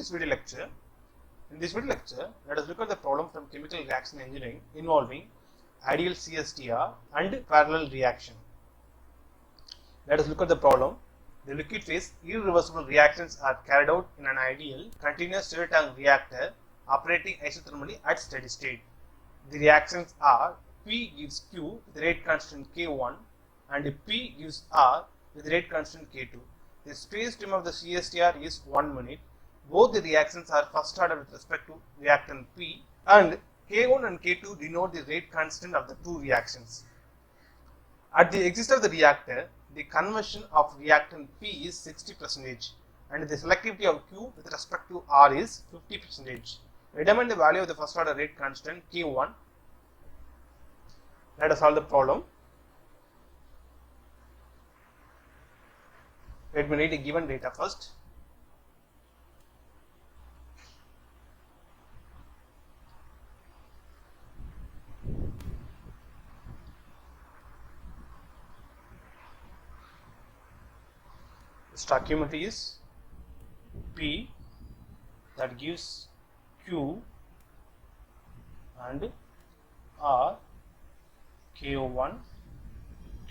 this video lecture. In this video lecture, let us look at the problem from chemical reaction engineering involving ideal CSTR and parallel reaction. Let us look at the problem. The liquid phase irreversible reactions are carried out in an ideal continuous stirred tank reactor operating isothermally at steady state. The reactions are P gives Q with rate constant K1 and P gives R with rate constant K2. The space time of the CSTR is 1 minute. Both the reactions are first order with respect to reactant P, and K1 and K2 denote the rate constant of the two reactions. At the exit of the reactor, the conversion of reactant P is 60% and the selectivity of Q with respect to R is 50%. Determine the value of the first order rate constant K1. Let us solve the problem. Let me read the given data first. The stoichiometry is P, that gives Q, and R, K1,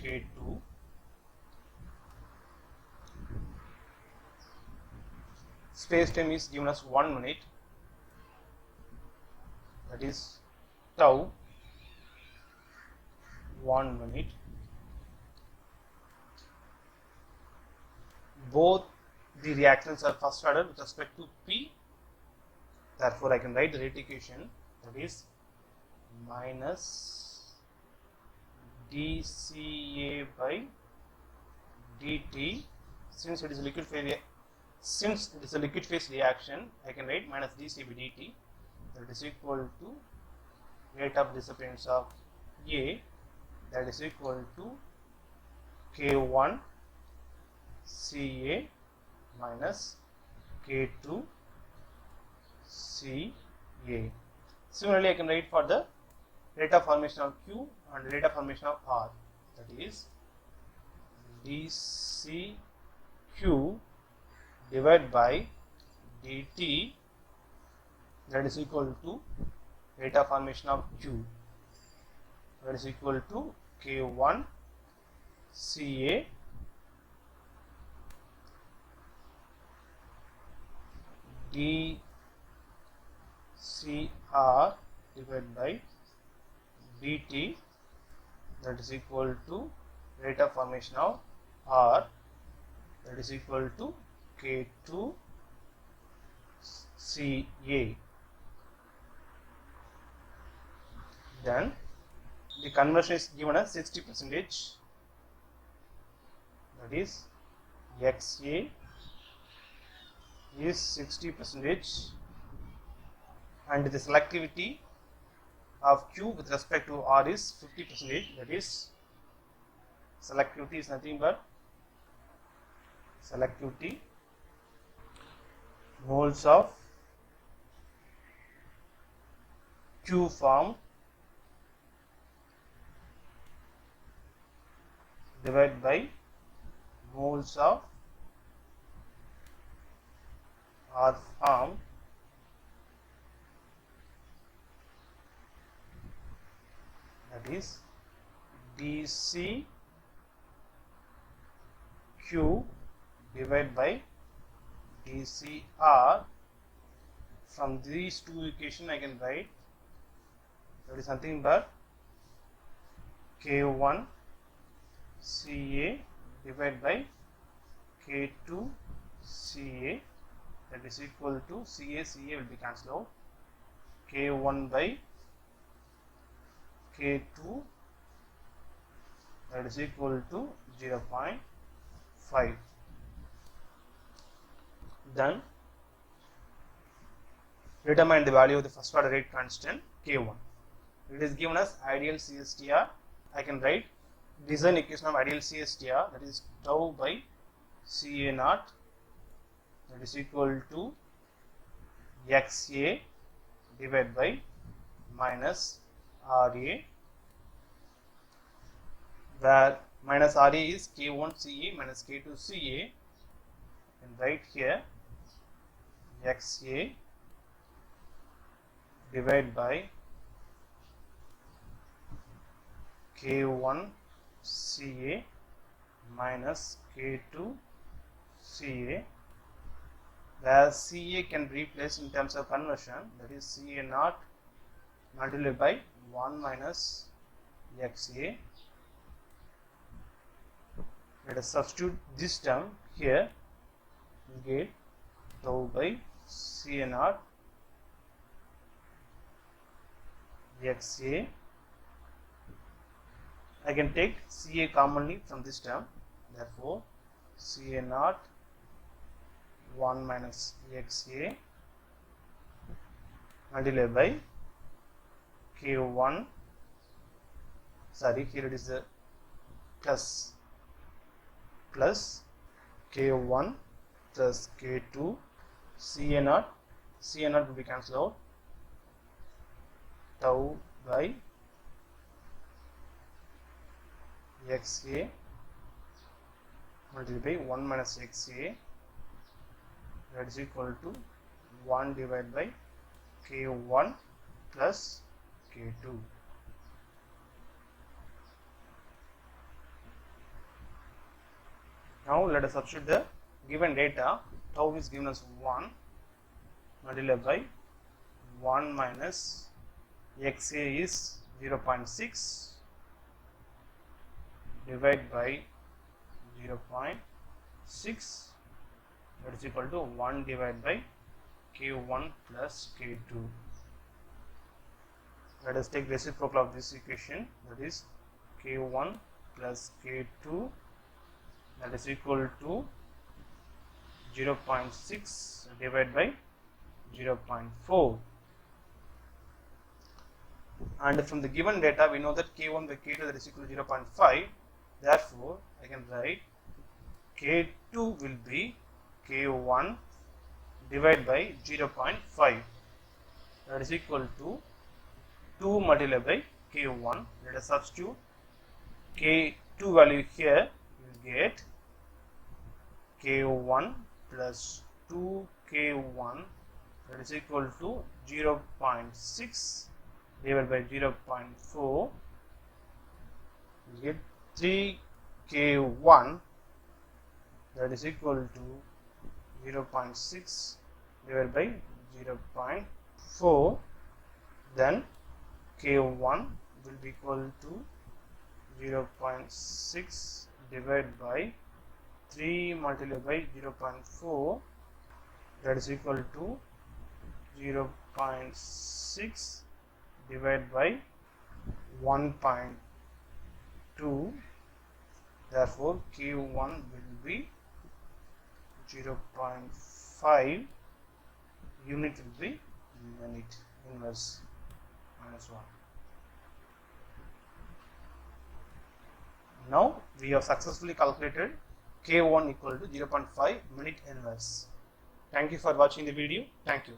K2. Space time is given as 1 minute, that is tau 1 minute. Both the reactions are first order with respect to P, therefore I can write the rate equation, that is minus dCA by dt. Since it is a liquid phase reaction, I can write minus dCA by dt, that is equal to rate of disappearance of A, that is equal to K1 Ca minus K2 Ca. Similarly, I can write for the rate of formation of Q and rate of formation of R, that is dCQ divided by dt, that is equal to rate of formation of Q, that is equal to K1 Ca dCr divided by dt, that is equal to rate of formation of R, that is equal to K2 Ca. Then the conversion is given as 60%, that is Xa is 60% and the selectivity of Q with respect to R is 50%, that is selectivity is nothing but selectivity moles of Q formed divided by moles of R formed that is dCQ divided by dCr. From these two equations I can write that is nothing but K1 Ca divided by K2 Ca, that is equal to Ca will be cancelled out, K1 by K2, that is equal to 0.5. Then determine the value of the first order rate constant K1. It is given as ideal CSTR. I can write design equation of ideal CSTR, that is tau by Ca naught, that is equal to Xa divided by minus Ra, where minus Ra is K1 Ca minus K2 Ca, and right here XA divided by K1 CA minus K2 CA, where CA can replace in terms of conversion, that is CA naught multiplied by 1 minus XA. Let us substitute this term here. We get tau by CA naught XA. I can take CA commonly from this term, therefore CA naught 1 minus XA multiplied by K1, sorry, here it is the plus K1 plus K2 CA naught will be cancelled out, tau by XA multiplied by 1 minus XA, that is equal to 1 divided by K1 plus K2. Now let us substitute the given data. Tau is given as 1 multiplied by 1 minus XA is 0.6 divided by 0.6, that is equal to 1 divided by K1 plus K2. Let us take reciprocal of this equation, that is K1 plus K2, that is equal to 0.6 divided by 0.4. And from the given data we know that K1 by K2 that is equal to 0.5. Therefore, I can write K2 will be K1 divided by 0.5, that is equal to 2 multiplied by K1. Let us substitute K2 value here. You will get K1 plus 2K1, that is equal to 0.6 divided by 0.4. You get 3K1, that is equal to 0.6 divided by 0.4. Then K1 will be equal to 0.6 divided by 3 multiplied by 0.4, that is equal to 0.6 divided by 1.2. Therefore, K1 will be 0.5, unit will be minute, inverse minus 1. Now, we have successfully calculated K1 equal to 0.5 minute inverse. Thank you for watching the video. Thank you.